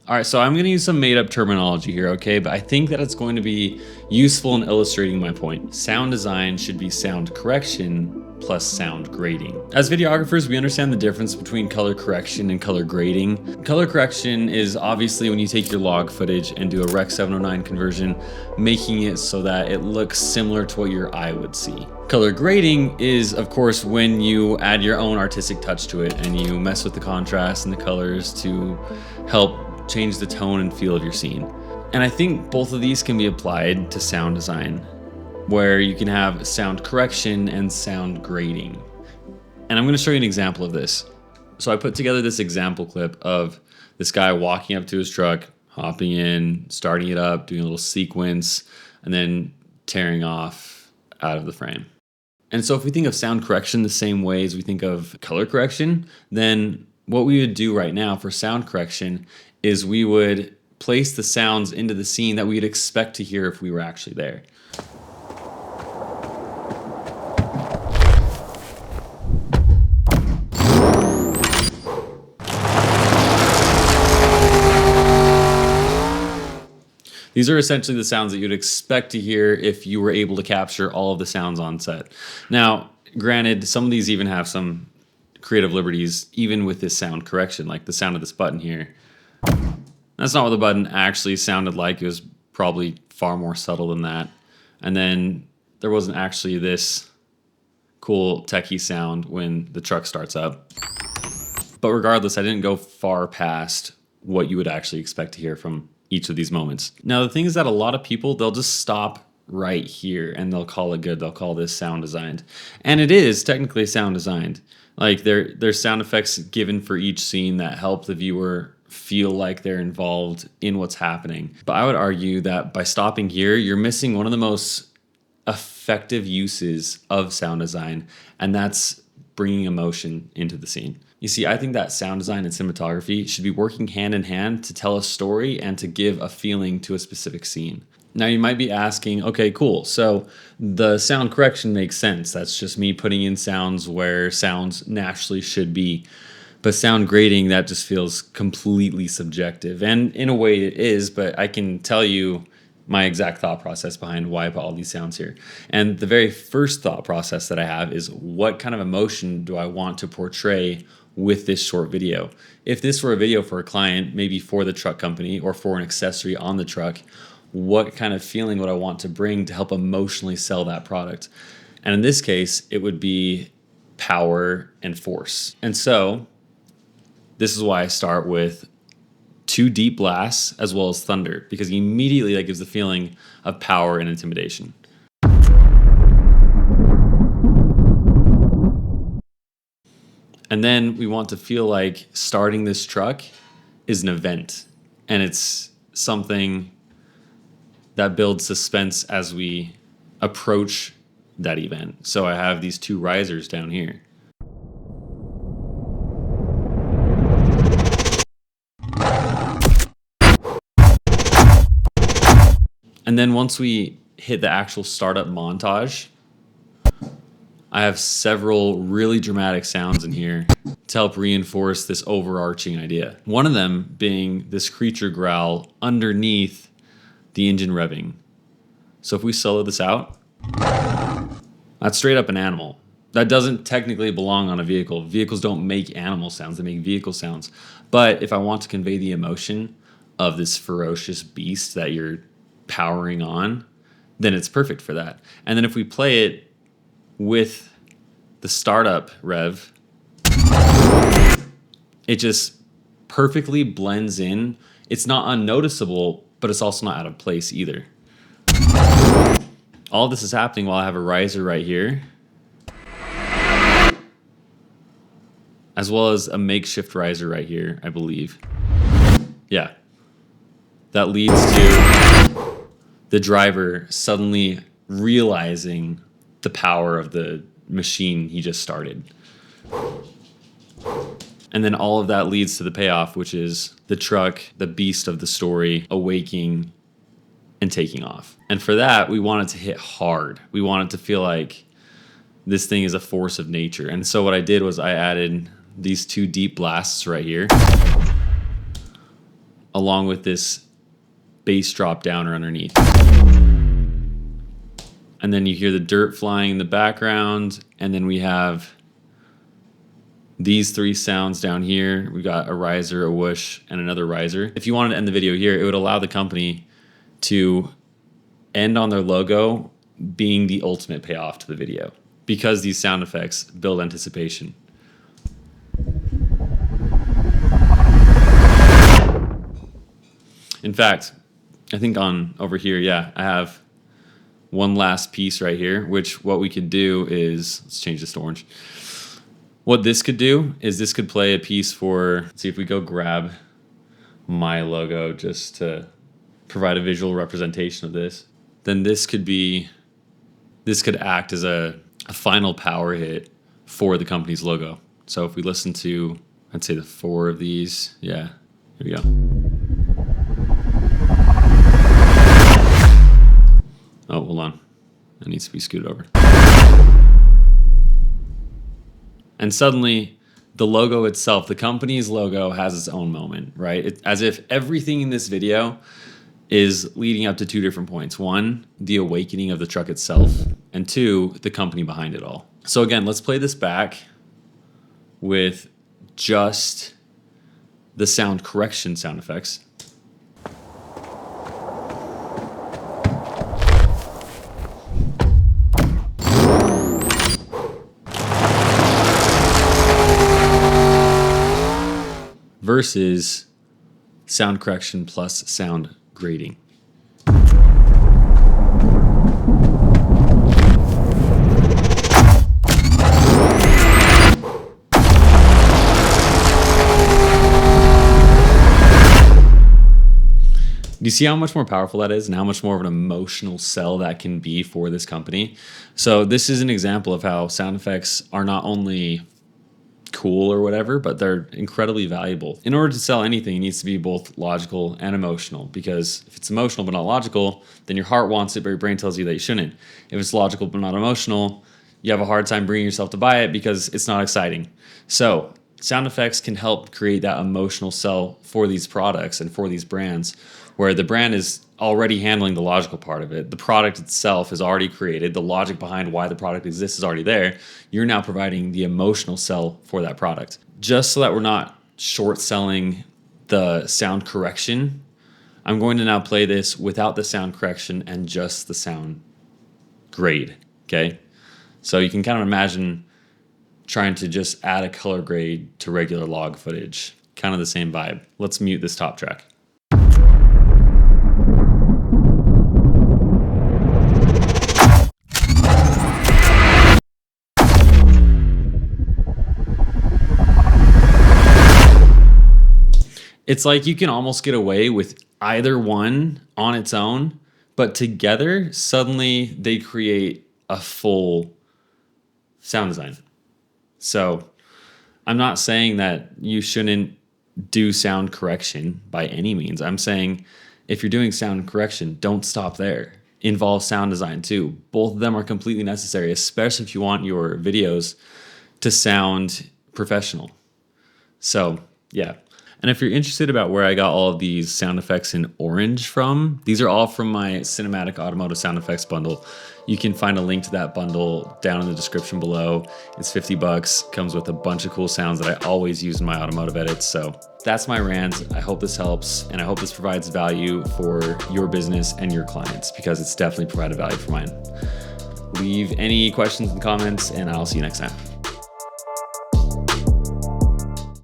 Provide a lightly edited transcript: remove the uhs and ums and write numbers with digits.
All right, so I'm going to use some made up terminology here, okay? But I think that it's going to be useful in illustrating my point. Sound design should be sound correction plus sound grading. As videographers, we understand the difference between color correction and color grading. Color correction is obviously when you take your log footage and do a Rec 709 conversion, making it so that it looks similar to what your eye would see. Color grading is, of course, when you add your own artistic touch to it and you mess with the contrast and the colors to help change the tone and feel of your scene. And I think both of these can be applied to sound design, where you can have sound correction and sound grading. And I'm going to show you an example of this. So I put together this example clip of this guy walking up to his truck, hopping in, starting it up, doing a little sequence, and then tearing off out of the frame. And so if we think of sound correction the same way as we think of color correction, then what we would do right now for sound correction is we would place the sounds into the scene that we'd expect to hear if we were actually there. These are essentially the sounds that you'd expect to hear if you were able to capture all of the sounds on set. Now, granted, some of these even have some creative liberties, even with this sound correction, like the sound of this button here. That's not what the button actually sounded like. It was probably far more subtle than that. And then there wasn't actually this cool techie sound when the truck starts up. But regardless, I didn't go far past what you would actually expect to hear from each of these moments. Now, the thing is that a lot of people, they'll just stop right here and they'll call it good. They'll call this sound designed. And it is technically sound designed. Like there's sound effects given for each scene that help the viewer feel like they're involved in what's happening. But I would argue that by stopping here, you're missing one of the most effective uses of sound design, and that's bringing emotion into the scene. You see, I think that sound design and cinematography should be working hand in hand to tell a story and to give a feeling to a specific scene. Now you might be asking, okay, cool. So the sound correction makes sense. That's just me putting in sounds where sounds naturally should be. But sound grading, that just feels completely subjective. And in a way it is, but I can tell you my exact thought process behind why I put all these sounds here. And the very first thought process that I have is, what kind of emotion do I want to portray with this short video? If this were a video for a client, maybe for the truck company or for an accessory on the truck, what kind of feeling would I want to bring to help emotionally sell that product? And in this case, it would be power and force. And so this is why I start with 2 deep blasts as well as thunder, because immediately that gives the feeling of power and intimidation. And then we want to feel like starting this truck is an event, and it's something that builds suspense as we approach that event. So I have these 2 risers down here. And then once we hit the actual startup montage, I have several really dramatic sounds in here to help reinforce this overarching idea. One of them being this creature growl underneath the engine revving. So if we solo this out, that's straight up an animal. That doesn't technically belong on a vehicle. Vehicles don't make animal sounds, they make vehicle sounds. But if I want to convey the emotion of this ferocious beast that you're powering on, then it's perfect for that. And then if we play it with the startup rev, it just perfectly blends in. It's not unnoticeable, but it's also not out of place either. All this is happening while I have a riser right here, as well as a makeshift riser right here, I believe. Yeah. That leads to the driver suddenly realizing the power of the machine he just started. And then all of that leads to the payoff, which is the truck, the beast of the story, awaking and taking off. And for that, we want it to hit hard. We want it to feel like this thing is a force of nature. And so what I did was I added these 2 deep blasts right here. along with this bass drop downer underneath. And then you hear the dirt flying in the background, and then we have these three sounds down here. We got a riser, a whoosh, and another riser. If you wanted to end the video here, it would allow the company to end on their logo being the ultimate payoff to the video, because these sound effects build anticipation. In fact, I think on over here, yeah, I have one last piece right here, which what we could do is, let's change this to orange. What this could do is this could play a piece for, let's see if we go grab my logo just to provide a visual representation of this. Then this could act as a final power hit for the company's logo. So if we listen to, I'd say the 4 of these, yeah, here we go. Oh, hold on. That needs to be scooted over. And suddenly, the logo itself, the company's logo, has its own moment, right? As if everything in this video is leading up to 2 different points. 1, the awakening of the truck itself, and 2, the company behind it all. So again, let's play this back with just the sound correction sound effects. Versus sound correction plus sound grading. Do you see how much more powerful that is and how much more of an emotional sell that can be for this company? So this is an example of how sound effects are not only cool or whatever, but they're incredibly valuable. In order to sell anything, it needs to be both logical and emotional, because if it's emotional but not logical, then your heart wants it, but your brain tells you that you shouldn't. If it's logical but not emotional, you have a hard time bringing yourself to buy it because it's not exciting. So sound effects can help create that emotional sell for these products and for these brands, where the brand is already handling the logical part of it. The product itself is already created. The logic behind why the product exists is already there. You're now providing the emotional sell for that product. Just so that we're not short selling the sound correction, I'm going to now play this without the sound correction and just the sound grade, okay? So you can kind of imagine trying to just add a color grade to regular log footage. Kind of the same vibe. Let's mute this top track. It's like you can almost get away with either one on its own, but together, suddenly they create a full sound design. So I'm not saying that you shouldn't do sound correction by any means. I'm saying if you're doing sound correction, don't stop there. Involve sound design too. Both of them are completely necessary, especially if you want your videos to sound professional. So yeah. And if you're interested about where I got all of these sound effects in orange from, these are all from my Cinematic Automotive Sound Effects Bundle. You can find a link to that bundle down in the description below. It's $50, comes with a bunch of cool sounds that I always use in my automotive edits. So that's my rant. I hope this helps, and I hope this provides value for your business and your clients, because it's definitely provided value for mine. Leave any questions and comments, and I'll see you next time.